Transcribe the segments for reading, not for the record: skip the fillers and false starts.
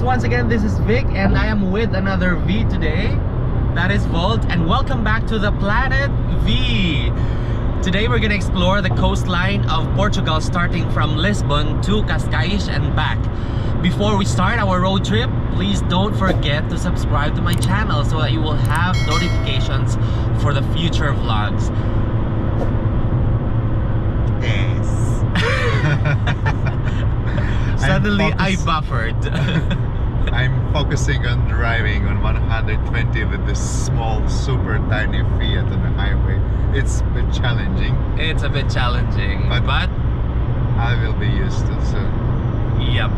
once again, this is Vic and I am with another V today. That is Volt, and welcome back to the planet V. Today we're gonna explore the coastline of Portugal, starting from Lisbon to Cascais and back. Before we start our road trip, please don't forget to subscribe to my channel so that you will have notifications for the future vlogs. Yes. Suddenly I buffered. I'm focusing on driving on 120 with this small, super tiny Fiat on the highway. It's a bit challenging. It's a bit challenging, but I will be used to soon. Yep.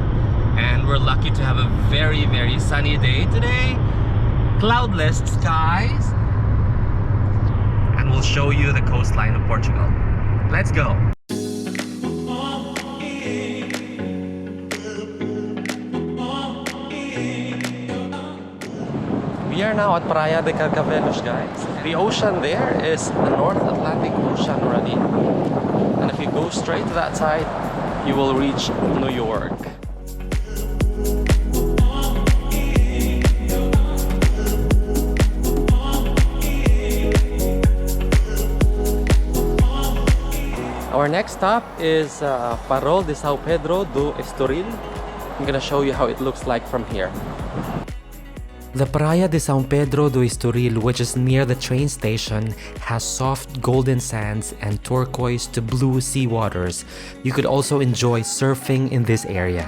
And we're lucky to have a very, very sunny day today. Cloudless skies. And we'll show you the coastline of Portugal. Let's go. We are now at Praia de Carcavelos, guys. The ocean there is the North Atlantic Ocean already. And if you go straight to that side, you will reach New York. Our next stop is Farol de São Pedro do Estoril. I'm gonna show you how it looks like from here. The Praia de São Pedro do Estoril, which is near the train station, has soft golden sands and turquoise to blue sea waters. You could also enjoy surfing in this area.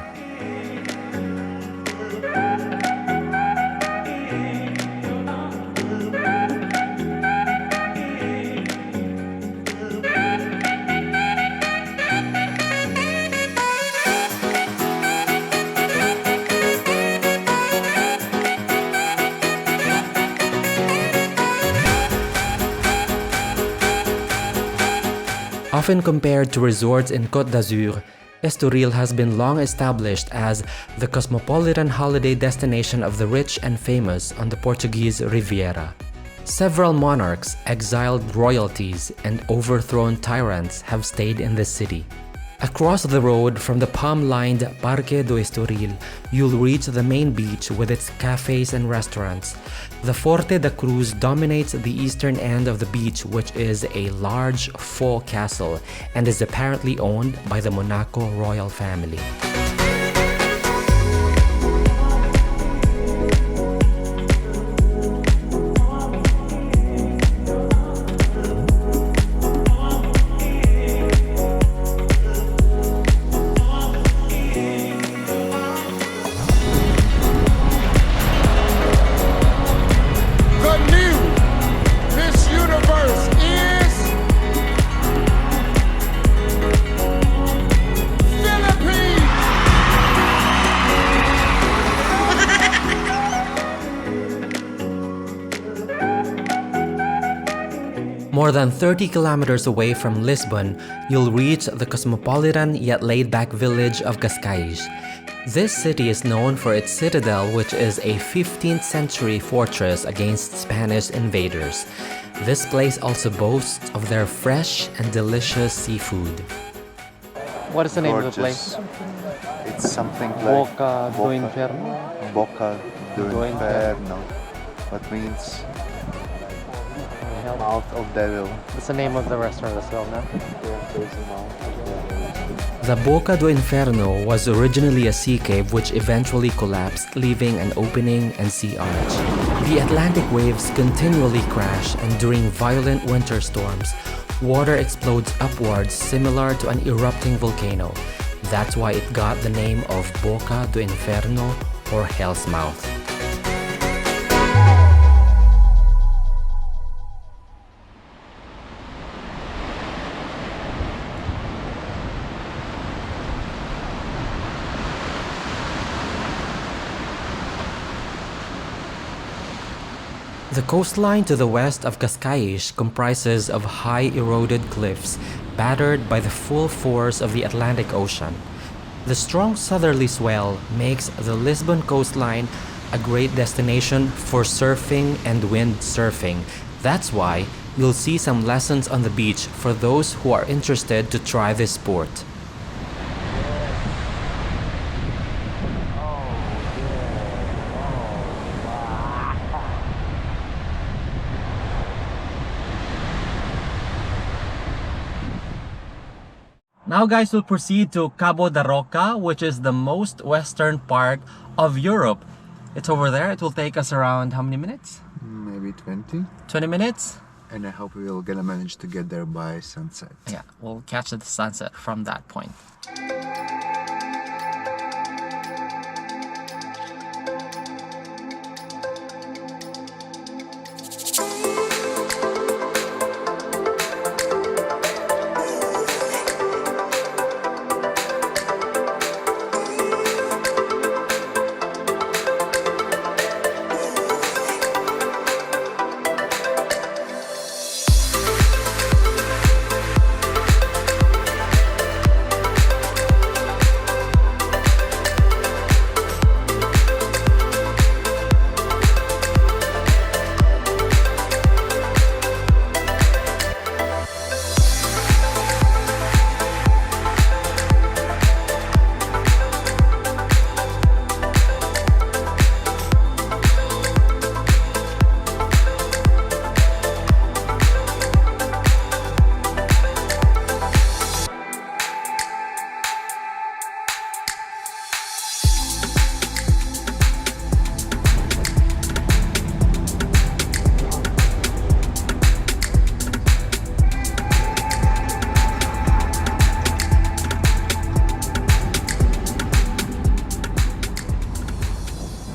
Often compared to resorts in Côte d'Azur, Estoril has been long established as the cosmopolitan holiday destination of the rich and famous on the Portuguese Riviera. Several monarchs, exiled royalties, and overthrown tyrants have stayed in this city. Across the road from the palm-lined Parque do Estoril, you'll reach the main beach with its cafes and restaurants. The Forte da Cruz dominates the eastern end of the beach, which is a large, full castle and is apparently owned by the Monaco royal family. More than 30 kilometers away from Lisbon, you'll reach the cosmopolitan yet laid-back village of Cascais. This city is known for its citadel, which is a 15th century fortress against Spanish invaders. This place also boasts of their fresh and delicious seafood. What is the name of the place? It's something like Boca do Inferno? Boca do Inferno. What means mouth of devil. That's the name of the restaurant as well, no? The Boca do Inferno was originally a sea cave which eventually collapsed, leaving an opening and sea arch. The Atlantic waves continually crash, and during violent winter storms, water explodes upwards similar to an erupting volcano. That's why it got the name of Boca do Inferno, or Hell's Mouth. The coastline to the west of Cascais comprises of high eroded cliffs battered by the full force of the Atlantic Ocean. The strong southerly swell makes the Lisbon coastline a great destination for surfing and windsurfing. That's why you'll see some lessons on the beach for those who are interested to try this sport. Now guys, we'll proceed to Cabo da Roca, which is the most western part of Europe. It's over there. It will take us around how many minutes? Maybe 20. 20 minutes? And I hope we're gonna manage to get there by sunset. Yeah, we'll catch the sunset from that point.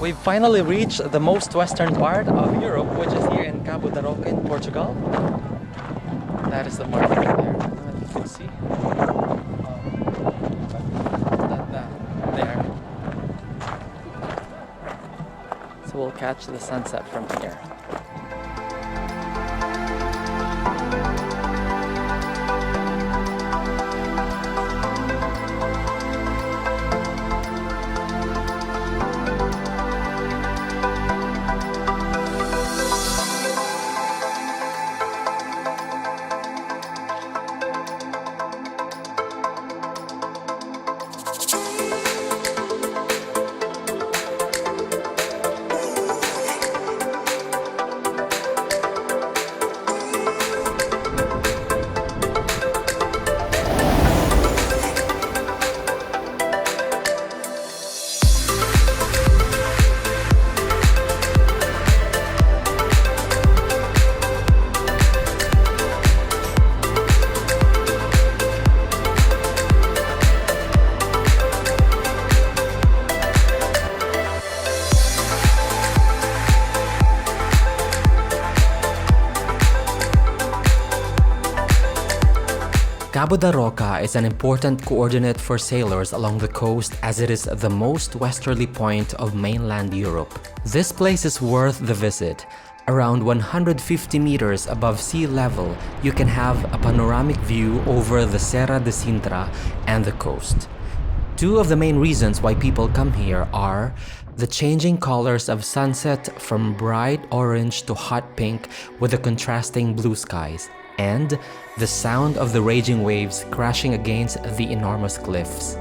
We've finally reached the most western part of Europe, which is here in Cabo da Roca in Portugal. That is the mark right there. I don't know if you can see. There. So we'll catch the sunset from here. Cabo da Roca is an important coordinate for sailors along the coast as it is the most westerly point of mainland Europe. This place is worth the visit. Around 150 meters above sea level, you can have a panoramic view over the Serra de Sintra and the coast. Two of the main reasons why people come here are the changing colors of sunset from bright orange to hot pink with the contrasting blue skies, and the sound of the raging waves crashing against the enormous cliffs.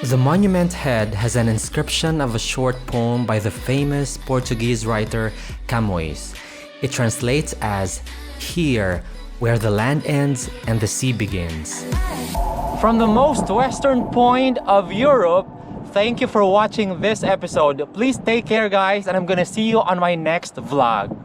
The monument head has an inscription of a short poem by the famous Portuguese writer Camões. It translates as, "Here, where the land ends and the sea begins." From the most western point of Europe, thank you for watching this episode. Please take care, guys, and I'm gonna see you on my next vlog.